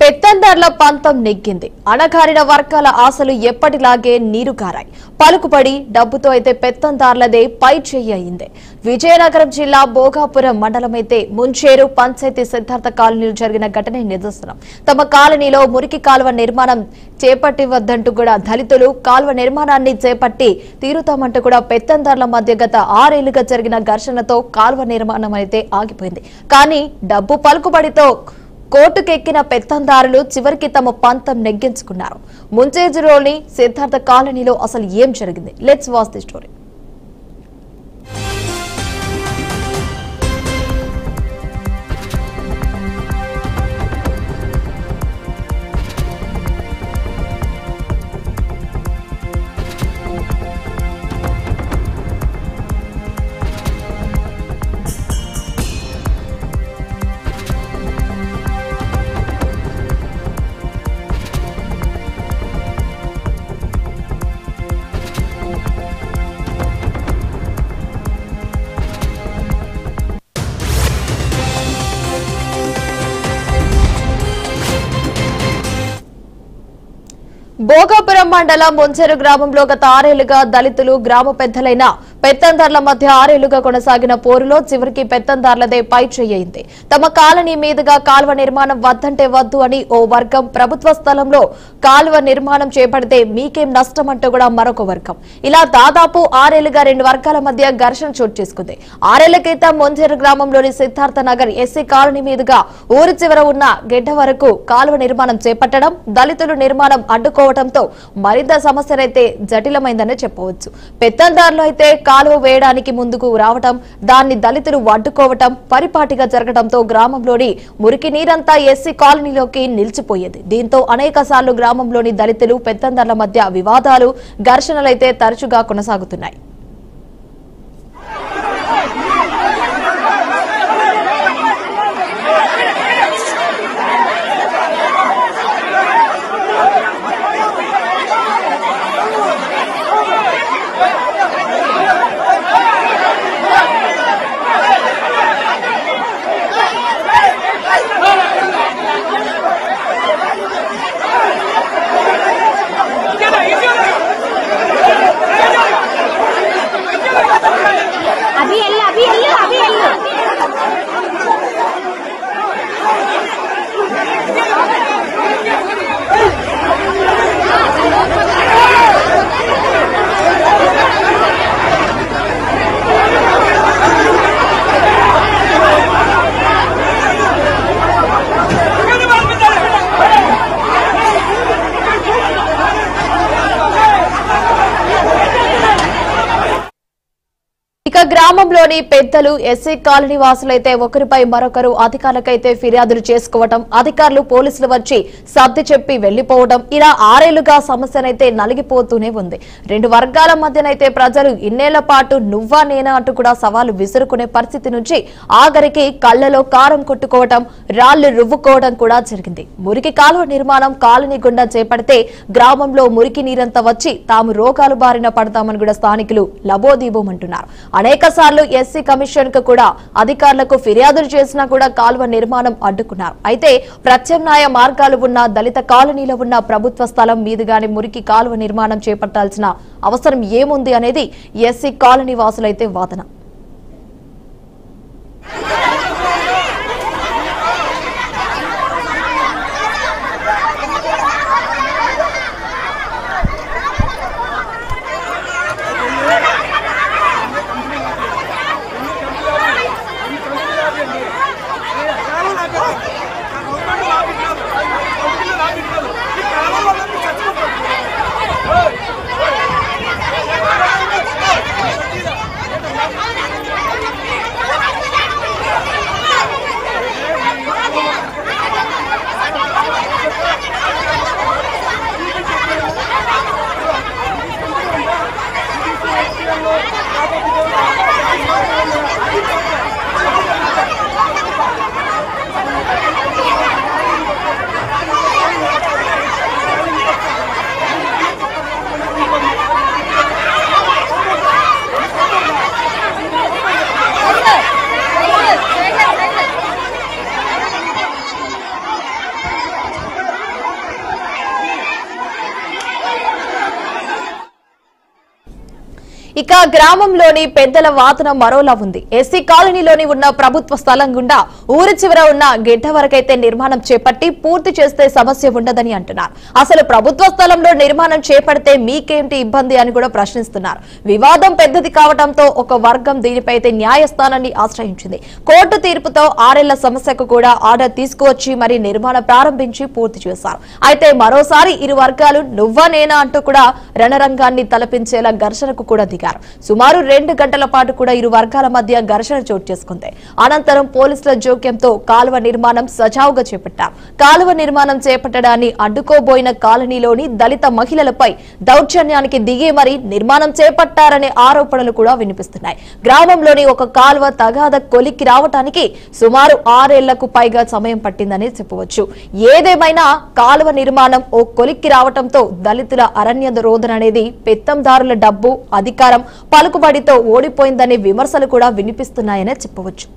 పెత్తందార్ల పంతం నెగ్గింది. అణగారిన వర్గాల ఆశలు ఎప్పటిలాగే నీరుగారాయి. పలుకుబడి డబ్బుతో అయితే పెత్తందార్లదే పై చెయ్యి అయింది. విజయనగరం జిల్లా భోగాపురం మండలమైతే ముంచేరు పంచాయతీ సిద్ధార్థ కాలనీలో జరిగిన ఘటనే నిదర్శనం. తమ కాలనీలో మురికి కాలువ నిర్మాణం చేపట్టివద్దంటూ కూడా దళితులు కాలువ నిర్మాణాన్ని చేపట్టి తీరుతామంటూ కూడా పెత్తందార్ల మధ్య గత 6 ఏళ్లుగా జరిగిన ఘర్షణతో కాలువ నిర్మాణం అయితే ఆగిపోయింది. కానీ డబ్బు పలుకుబడితో కోర్టుకెక్కిన పెత్తందారులు చివరికి తమ పంతం నెగ్గించుకున్నారు. ముంచేజులోని సిద్ధార్థ కాలనీలో అసలు ఏం జరిగింది? Let's watch the story. Bhogapuram మండలం ముంచేరు గ్రామంలో గత 6 ఏళ్లుగా దళితులు గ్రామ పెద్దలైన పెత్తందార్ల మధ్య 6 ఏళ్లుగా కొనసాగిన పోరులో చివరికి పెత్తందార్లదే పై చెయ్యింది. తమ కాలనీ మీదుగా కాలువ నిర్మాణం వద్దంటే వద్దు అని ఓ వర్గం, ప్రభుత్వ స్థలంలో కాలువ నిర్మాణం చేపడితే మీకేం నష్టం అంటూ కూడా మరొక వర్గం. ఇలా దాదాపు 6 ఏళ్లుగా 2 వర్గాల మధ్య ఘర్షణ చోటు చేసుకుంది. 6 ఏళ్ల క్రితం ముంచేరు గ్రామంలోని సిద్ధార్థ నగర్ ఎస్సీ కాలనీ మీదుగా ఊరి చివర ఉన్న గెడ్డ వరకు కాలువ నిర్మాణం చేపట్టడం, దళితులు నిర్మాణం అడ్డుకోవడంతో మరింత సమస్యలైతే జటిలమైందనే చెప్పవచ్చు. పెత్తందారులు అయితే కాలువ వేయడానికి ముందుకు రావటం, దాన్ని దళితులు అడ్డుకోవటం పరిపాటిగా జరగడంతో గ్రామంలోని మురికి నీరంతా ఎస్సీ కాలనీలోకి నిలిచిపోయేది. దీంతో అనేక సార్లు గ్రామంలోని దళితులు పెత్తందారుల మధ్య వివాదాలు, ఘర్షణలైతే తరచుగా కొనసాగుతున్నాయి. గ్రామంలోని పెద్దలు, ఎస్సీ కాలనీ వాసులైతే ఒకరిపై మరొకరు అధికారులకైతే ఫిర్యాదులు చేసుకోవడం, అధికారులు పోలీసులు వచ్చి సర్ది చెప్పి వెళ్లిపోవడం, ఇలా 6 ఏళ్లుగా సమస్యనైతే నలిగిపోతూనే ఉంది. 2 వర్గాల మధ్యనైతే ప్రజలు ఇన్నేళ్ల పాటు నువ్వా నేనా అంటూ కూడా సవాలు విసురుకునే పరిస్థితి నుంచి ఆఖరికి కళ్లలో కారం కొట్టుకోవడం, రాళ్లు రువ్వుకోవడం కూడా జరిగింది. మురికి కాలువ నిర్మాణం కాలనీ గుండా చేపడితే గ్రామంలో మురికి నీరంతా వచ్చి తాము రోగాలు బారిన పడతామని కూడా స్థానికులు లబోదీబోమంటున్నారు. అనేక సార్లు ఎస్సీ కమిషన్ కు కూడా అధికారులకు ఫిర్యాదులు చేసినా కూడా కాలువ నిర్మాణం అడ్డుకున్నారు. అయితే ప్రత్యామ్నాయ మార్గాలు ఉన్న దళిత కాలనీలో ఉన్న ప్రభుత్వ స్థలం మీదుగానే మురికి కాలువ నిర్మాణం చేపట్టాల్సిన అవసరం ఏముంది అనేది ఎస్సీ కాలనీ వాసులైతే వాదన. ఇక గ్రామంలోని పెద్దల వాదన మరోలా ఉంది. ఎస్సీ కాలనీలోని ఉన్న ప్రభుత్వ స్థలం గుండా ఊరి చివర ఉన్న గిడ్డ వరకైతే నిర్మాణం చేపట్టి పూర్తి చేస్తే సమస్య ఉండదని అంటున్నారు. అసలు ప్రభుత్వ స్థలంలో నిర్మాణం చేపడితే మీకేంటి ఇబ్బంది అని కూడా ప్రశ్నిస్తున్నారు. వివాదం పెద్దది కావడంతో ఒక వర్గం దీనిపై న్యాయస్థానాన్ని ఆశ్రయించింది. కోర్టు తీర్పుతో 6 ఏళ్ల సమస్యకు కూడా ఆర్డర్ తీసుకువచ్చి మరి నిర్మాణం ప్రారంభించి పూర్తి చేశారు. అయితే మరోసారి ఇరు వర్గాలు నువ్వా నేనా అంటూ కూడా రణరంగాన్ని తలపించేలా ఘర్షణకు కూడా దిగారు. సుమారు 2 గంటల పాటు కూడా ఇరు వర్గాల మధ్య ఘర్షణ చోటు చేసుకుంది. అనంతరం పోలీసుల జోక్యంతో కాలువ నిర్మాణం సజావుగా చేపట్టారు. కాలువ నిర్మాణం చేపట్టడాన్ని అడ్డుకోబోయిన కాలనీలోని దళిత మహిళలపై దౌర్జన్యానికి దిగి మరి నిర్మాణం చేపట్టారనే ఆరోపణలు కూడా వినిపిస్తున్నాయి. గ్రామంలోని ఒక కాలువ తగాద కొలిక్కి రావడానికి సుమారు 6 ఏళ్లకు పైగా సమయం పట్టిందని చెప్పవచ్చు. ఏదేమైనా కాలువ నిర్మాణం ఓ కొలిక్కి రావడంతో దళితుల అరణ్య రోదన అనేది పెత్తందారుల డబ్బు, అధికారం, పలుకుబడితో ఓడిపోయిందనే విమర్శలు కూడా వినిపిస్తున్నాయనే చెప్పవచ్చు.